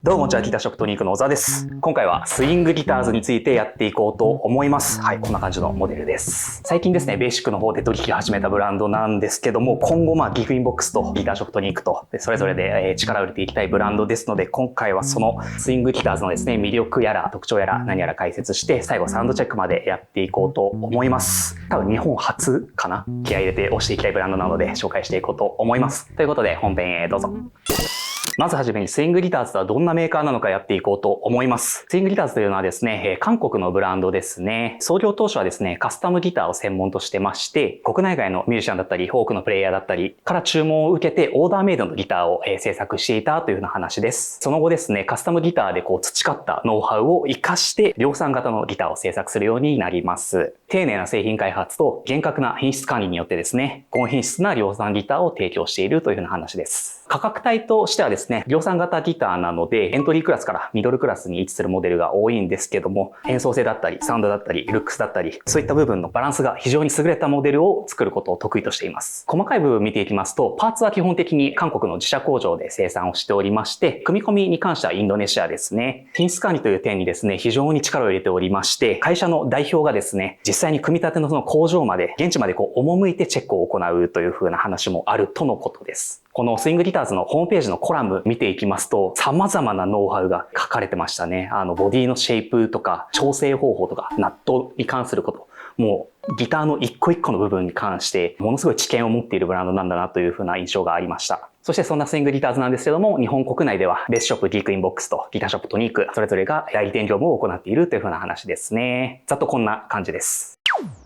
どうも、じゃあギターショップトニークの小沢です。今回はスイングギターズについてやっていこうと思います。はい、こんな感じのモデルです。最近ですね、ベーシックの方で取引を始めたブランドなんですけども、今後ギフインボックスとギターショップトニークと、それぞれで力を入れていきたいブランドですので、今回はそのスイングギターズのですね、魅力やら特徴やら何やら解説して、最後サウンドチェックまでやっていこうと思います。多分日本初かな？気合い入れて押していきたいブランドなので紹介していこうと思います。ということで本編へどうぞ。まずはじめにスイングギターズとはどんなメーカーなのかやっていこうと思います。スイングギターズというのはですね、韓国のブランドですね。創業当初はですね、カスタムギターを専門としてまして、国内外のミュージシャンだったり、多くのプレイヤーだったりから注文を受けてオーダーメイドのギターを制作していたというような話です。その後ですね、カスタムギターで培ったノウハウを活かして量産型のギターを制作するようになります。丁寧な製品開発と厳格な品質管理によってですね、高品質な量産ギターを提供しているというような話です。価格帯としてはですね、量産型ギターなので、エントリークラスからミドルクラスに位置するモデルが多いんですけども、演奏性だったり、サウンドだったり、ルックスだったり、そういった部分のバランスが非常に優れたモデルを作ることを得意としています。細かい部分を見ていきますと、パーツは基本的に韓国の自社工場で生産をしておりまして、組み込みに関してはインドネシアですね。品質管理という点にですね、非常に力を入れておりまして、会社の代表がですね、実際に組み立てのその工場まで、現地まで赴いてチェックを行うという風な話もあるとのことです。このスイングギターズのホームページのコラム見ていきますと、様々なノウハウが書かれてましたね。ボディのシェイプとか、調整方法とか、ナットに関すること。もう、ギターの一個一個の部分に関して、ものすごい知見を持っているブランドなんだなという風な印象がありました。そしてそんなスイングギターズなんですけども、日本国内ではベースショップギークインボックスとギターショップトニーク、それぞれが代理店業務を行っているという風な話ですね。ざっとこんな感じです。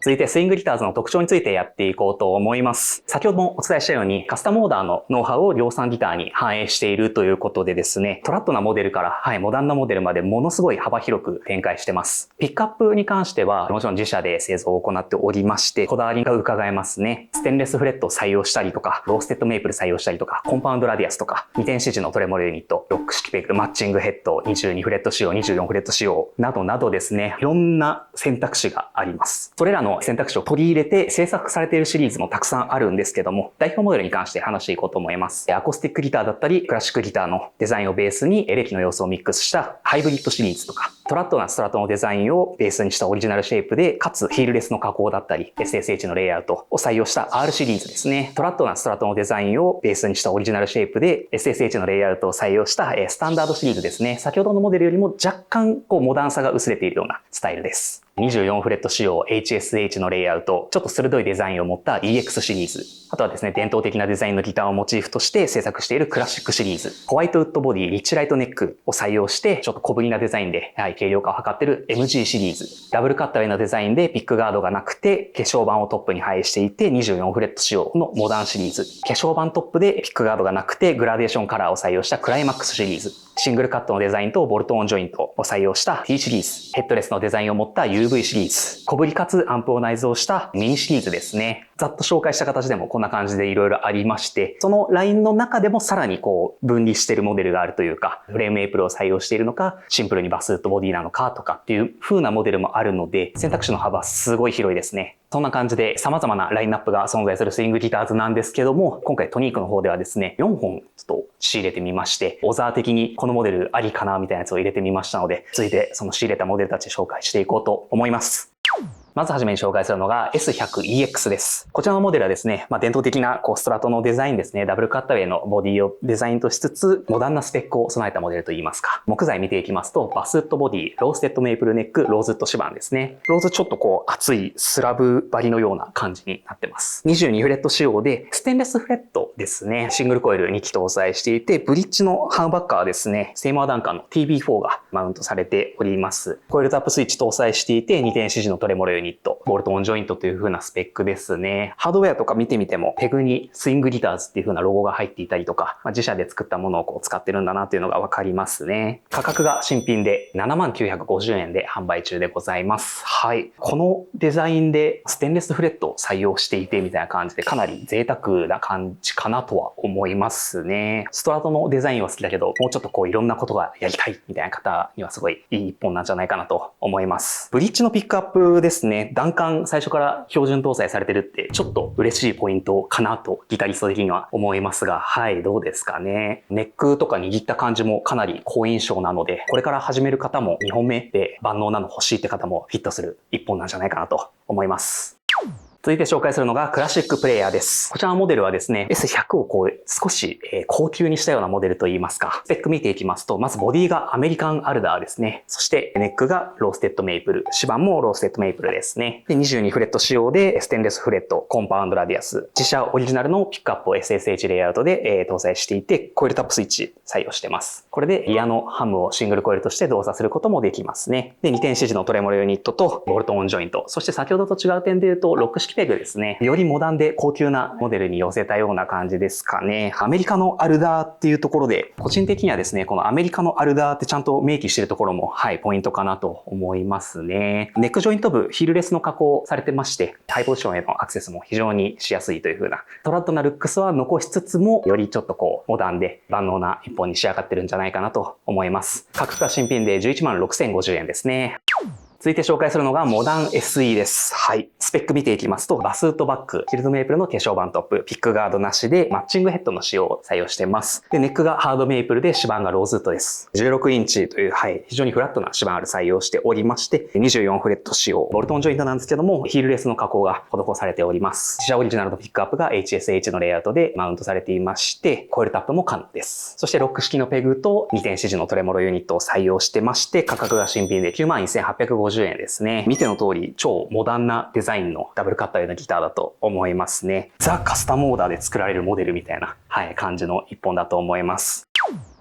続いてスイングギターズの特徴についてやっていこうと思います。先ほどもお伝えしたようにカスタムオーダーのノウハウを量産ギターに反映しているということでですね、トラッドなモデルからモダンなモデルまでものすごい幅広く展開してます。ピックアップに関してはもちろん自社で製造を行っておりまして、こだわりが伺えますね。ステンレスフレットを採用したりとか、ローステッドメープル採用したりとか、コンパウンドラディアスとか、2点指示のトレモロユニット、ロック式ペグ、マッチングヘッド、22フレット仕様、24フレット仕様などなどですね、いろんな選択肢があります。それらの選択肢を取り入れて制作されているシリーズもたくさんあるんですけども、代表モデルに関して話していこうと思います。アコースティックギターだったり、クラシックギターのデザインをベースにエレキの要素をミックスしたハイブリッドシリーズとか、トラッドなストラトのデザインをベースにしたオリジナルシェイプで、かつヒールレスの加工だったり、SSH のレイアウトを採用した R シリーズですね。トラッドなストラトのデザインをベースにしたオリジナルシェイプで、SSH のレイアウトを採用したスタンダードシリーズですね。先ほどのモデルよりも若干モダンさが薄れているようなスタイルです。24フレット仕様 HSH のレイアウト、ちょっと鋭いデザインを持った EX シリーズ。あとはですね、伝統的なデザインのギターをモチーフとして制作しているクラシックシリーズ。ホワイトウッドボディ、リッチライトネックを採用して、ちょっと小ぶりなデザインで、軽量化を図っている MG シリーズ。ダブルカッタウェイのデザインでピックガードがなくて、化粧板をトップに配していて、24フレット仕様のモダンシリーズ。化粧板トップでピックガードがなくて、グラデーションカラーを採用したクライマックスシリーズ。シングルカットのデザインとボルトオンジョイントを採用した T シリーズ。ヘッドレスのデザインを持った UV シリーズ。小ぶりかつアンプを内蔵したミニシリーズですね。ざっと紹介した形でもこんな感じでいろいろありまして、そのラインの中でもさらに分離しているモデルがあるというか、フレームエイプルを採用しているのか、シンプルにバスウッドボディなのかとかっていう風なモデルもあるので、選択肢の幅すごい広いですね。そんな感じで様々なラインナップが存在するスイングギターズなんですけども、今回トニークの方ではですね、4本ちょっと仕入れてみまして、小沢的にこのモデルありかなみたいなやつを入れてみましたので、続いてその仕入れたモデルたち紹介していこうと思います。まずはじめに紹介するのが S100EX です。こちらのモデルはですね、伝統的なストラトのデザインですね、ダブルカッタウェイのボディをデザインとしつつ、モダンなスペックを備えたモデルといいますか。木材見ていきますと、バスウッドボディ、ローステッドメープルネック、ローズウッド指板ですね。ローズちょっと厚いスラブ張りのような感じになってます。22フレット仕様で、ステンレスフレットですね。シングルコイル2基搭載していて、ブリッジのハーバッカーはですね、セイモアダンカンの TB4 がマウントされております。コイルタップスイッチ搭載していて、2点指示のトレモロユニット、ボルトオンジョイントという風なスペックですね。ハードウェアとか見てみても、ペグにスイングギターズっていう風なロゴが入っていたりとか、自社で作ったものを使ってるんだなっていうのがわかりますね。価格が新品で7950円で販売中でございます。はい。このデザインでステンレスフレットを採用していてみたいな感じで、かなり贅沢な感じかなとは思いますね。ストラトのデザインは好きだけど、もうちょっといろんなことがやりたいみたいな方にはすごいいい一本なんじゃないかなと思います。ブリッジのピックアップですね。ね。段感最初から標準搭載されてるってちょっと嬉しいポイントかなとギタリスト的には思いますが、はい、どうですかね。ネックとか握った感じもかなり好印象なので、これから始める方も2本目で万能なの欲しいって方もフィットする1本なんじゃないかなと思います。続いて紹介するのがクラシックプレイヤーです。こちらのモデルはですね、S100 を少し高級にしたようなモデルといいますか、スペック見ていきますと、まずボディがアメリカンアルダーですね。そしてネックがローステッドメイプル、指板もローステッドメイプルですね。で、22フレット仕様でステンレスフレット、コンパウンドラディアス、自社オリジナルのピックアップを SSH レイアウトで搭載していて、コイルタップスイッチ採用してます。これでリアのハムをシングルコイルとして動作することもできますね。で、2点指示のトレモロユニットとボルトオンジョイント、そして先ほどと違う点で言うとロック式ペグですね。よりモダンで高級なモデルに寄せたような感じですかね。アメリカのアルダーっていうところで、個人的にはですね、このアメリカのアルダーってちゃんと明記してるところも、はい、ポイントかなと思いますね。ネックジョイント部、ヒールレスの加工されてまして、ハイポジションへのアクセスも非常にしやすいという風な、トラッドなルックスは残しつつも、よりちょっとモダンで万能な一本に仕上がってるんじゃないかなと思います。価格が新品で116,050円ですね。続いて紹介するのがモダン SE です。はい。スペック見ていきますと、バスートバック、シルドメイプルの化粧板トップ、ピックガードなしでマッチングヘッドの使用を採用しています。で、ネックがハードメイプルで指板がローズウッドです。16インチという、はい、非常にフラットな指板を採用しておりまして、24フレット仕様、ボルトオンジョイントなんですけども、ヒールレスの加工が施されております。自社オリジナルのピックアップが HSH のレイアウトでマウントされていまして、コイルタップも可能です。そしてロック式のペグと2点指示のトレモロユニットを採用してまして、価格が新品で91,850円ですね。見ての通り超モダンなデザインのダブルカッター用のギターだと思いますね。ザ・カスタムオーダーで作られるモデルみたいな、はい、感じの一本だと思います。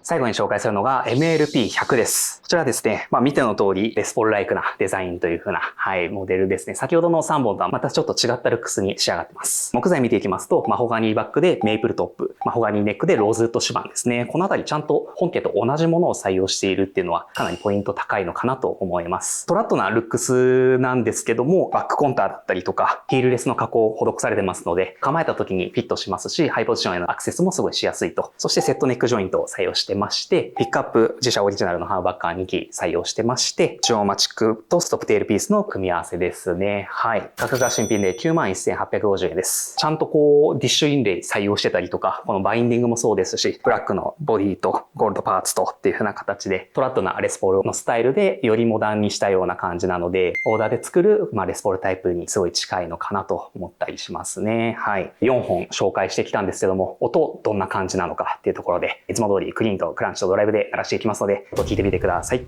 最後に紹介するのが MLP100 です。こちらはですね、見ての通りレスポールライクなデザインという風な、はい、モデルですね。先ほどの3本とはまたちょっと違ったルックスに仕上がってます。木材見ていきますと、マホガニーバックでメイプルトップ、マホガニーネックでローズウッド指板ですね。このあたりちゃんと本家と同じものを採用しているっていうのはかなりポイント高いのかなと思います。トラットなルックスなんですけども、バックコンターだったりとか、ヒールレスの加工を施されてますので、構えた時にフィットしますし、ハイポジションへのアクセスもすごいしやすいと。そしてセットネックジョイントを採用してまして、ピックアップ自社オリジナルのハーバッカー2機採用してまして、ジオマチックとストップテールピースの組み合わせですね。はい。価格が新品で91,850円です。ちゃんとディッシュインレイ採用してたりとか、このバインディングもそうですし、ブラックのボディとゴールドパーツとっていう風な形で、トラッドなレスポールのスタイルでよりモダンにしたような感じなので、オーダーで作る、レスポールタイプにすごい近いのかなと思ったりしますね。はい。4本紹介してきたんですけども、音どんな感じなのかっていうところで、いつも通りクリーンとクランチとドライブで鳴らしていきますので、聞いてみてください。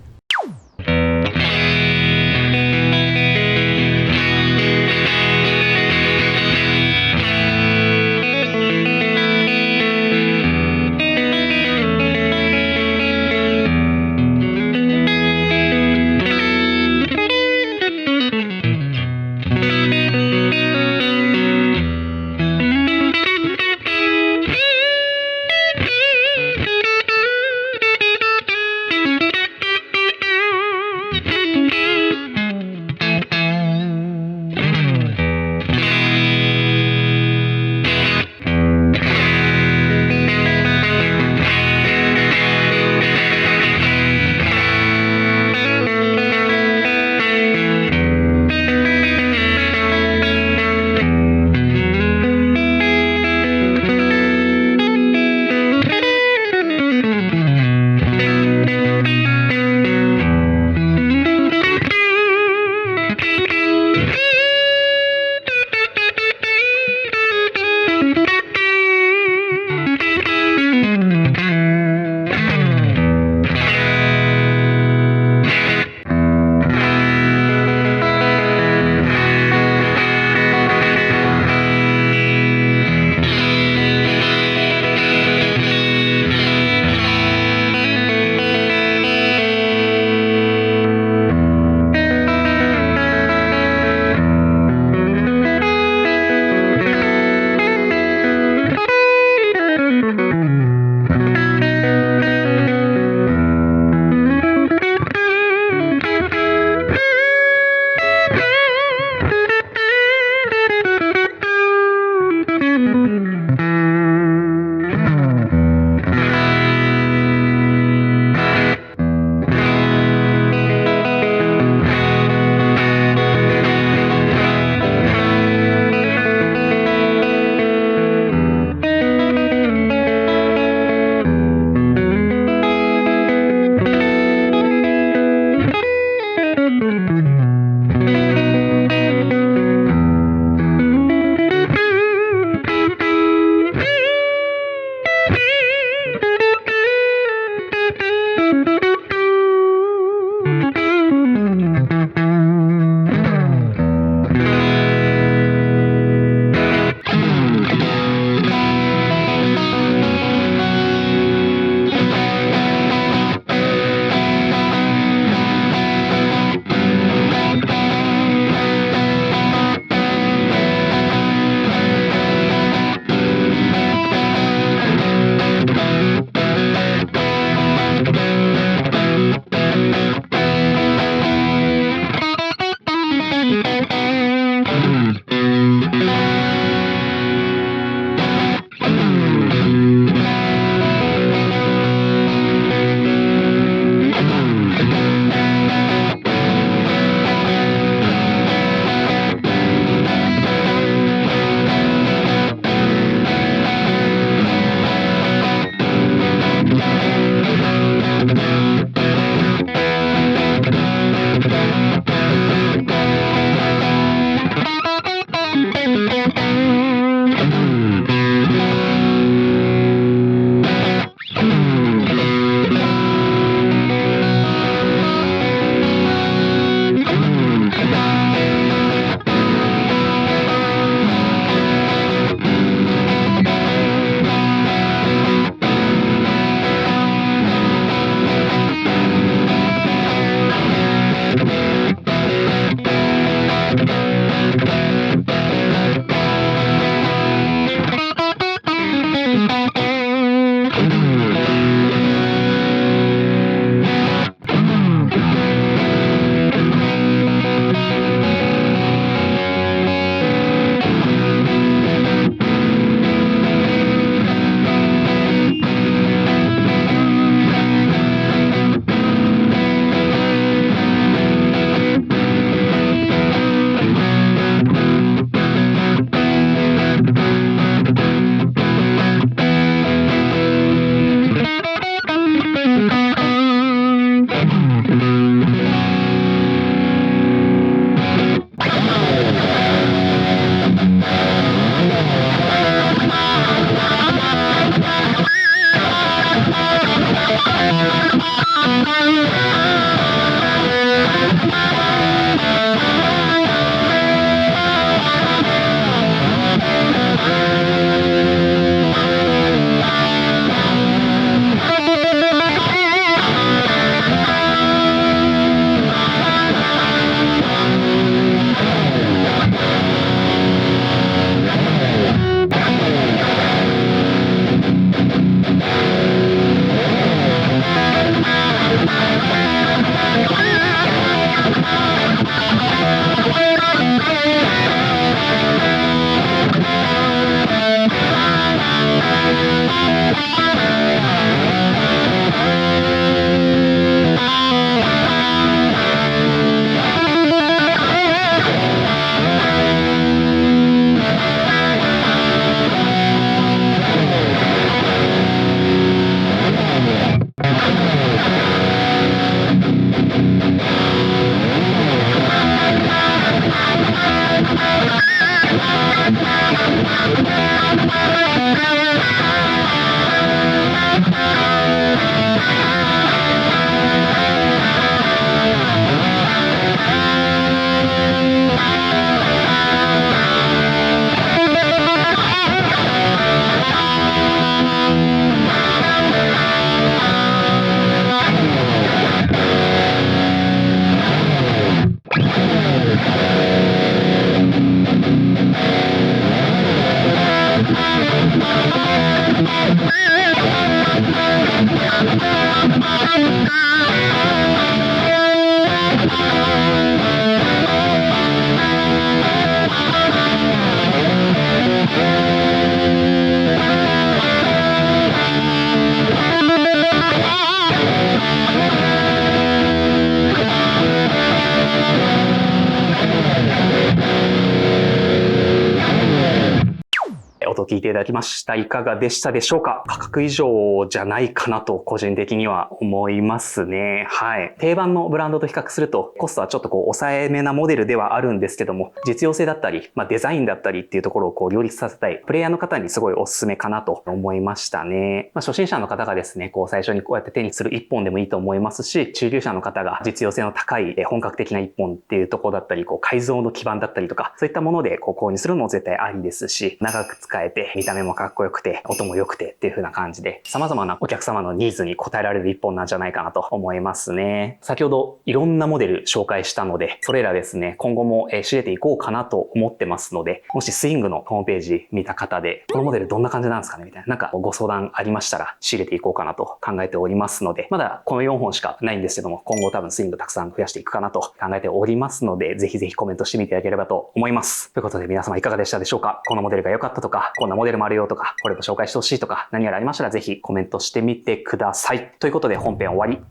音を聞いていただきました。いかがでしたでしょうか？価格以上じゃないかなと個人的には思いますね。はい。定番のブランドと比較するとコストはちょっと抑えめなモデルではあるんですけども、実用性だったり、デザインだったりっていうところを両立させたいプレイヤーの方にすごいおすすめかなと思いましたね。初心者の方がですね、最初にこうやって手にする一本でもいいと思いますし、中級者の方が実用性の高い本格的な一本っていうところだったり、改造の基板だったりとか、そういったもので購入するのも絶対ありですし、長く使えて見た目もかっこよくて音も良くてっていう風な感じで、様々なお客様のニーズに応えられる一本なんじゃないかなと思いますね。先ほどいろんなモデル紹介したので、それらですね、今後も仕入れていこうかなと思ってますので、もしスイングのホームページ見た方で、このモデルどんな感じなんですかねみたいな、ご相談ありましたら仕入れていこうかなと考えておりますので、まだこの4本しかないんですけども、今後多分スイングたくさん増やしていくかなと考えておりますので、ぜひぜひコメントしてみていただければと思います。ということで皆様いかがでしたでしょうか？このモデルが良かったとか、こんなモデルもあるよとか、これも紹介してほしいとか、何やらありましたらぜひコメントしてみてください。ということで本編終わり。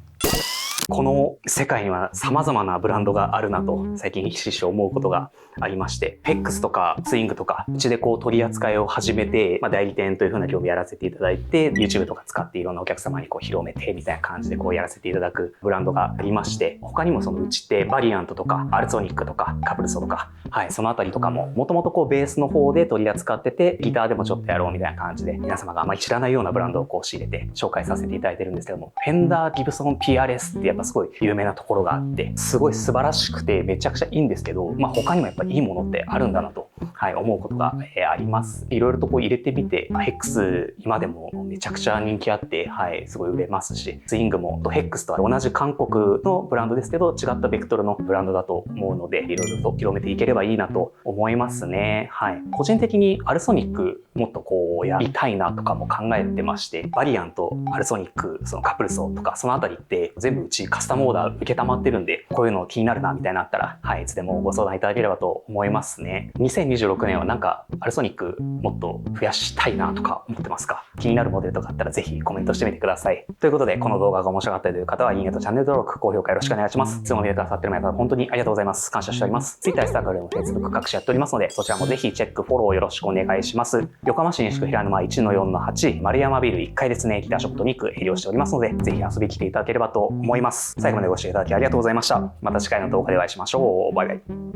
この世界には様々なブランドがあるなと最近ひしひし思うことがありまして、PEX とかスイングとかうちで取り扱いを始めて、代理店という風な業務やらせていただいて、 YouTube とか使っていろんなお客様に広めてみたいな感じでやらせていただくブランドがありまして、他にもうちってバリアントとかアルソニックとかカプルソとか、そのあたりとかももともとベースの方で取り扱ってて、ギターでもちょっとやろうみたいな感じで皆様があまり知らないようなブランドを仕入れて紹介させていただいてるんですけども、フェンダーギブソン PRS ってやっぱすごい有名なところがあって、すごい素晴らしくてめちゃくちゃいいんですけど、他にもやっぱりいいものってあるんだなと、思うことがあります。いろいろと入れてみて、HEX 今でもめちゃくちゃ人気あって、すごい売れますし、スイングもHEX とは同じ韓国のブランドですけど、違ったベクトルのブランドだと思うので、いろいろと広めていければいいなと思いますね。個人的にアルソニックもっとやりたいなとかも考えてまして、バリアント、アルソニック、そのカプルソとかそのあたりって全部うちカスタムオーダー受けたまってるんで、こういうの気になるなみたいなのあったら、いつでもご相談いただければと思いますね。2026年はアルソニックもっと増やしたいなとか思ってますか？気になるモデルとかあったらぜひコメントしてみてください。ということで、この動画が面白かったという方は、いいねとチャンネル登録、高評価よろしくお願いします。いつも見てくださってる皆さん本当にありがとうございます。感謝しております。Twitter、Instagram、Facebook 各種やっておりますので、そちらもぜひチェック、フォローよろしくお願いします。横浜市西区平沼 1-4-8 丸山ビル1階ですね、ギターショップとニック営業しておりますので、ぜひ遊びに来ていただければと思います。最後までご視聴いただきありがとうございました。また次回の動画でお会いしましょう。バイバイ。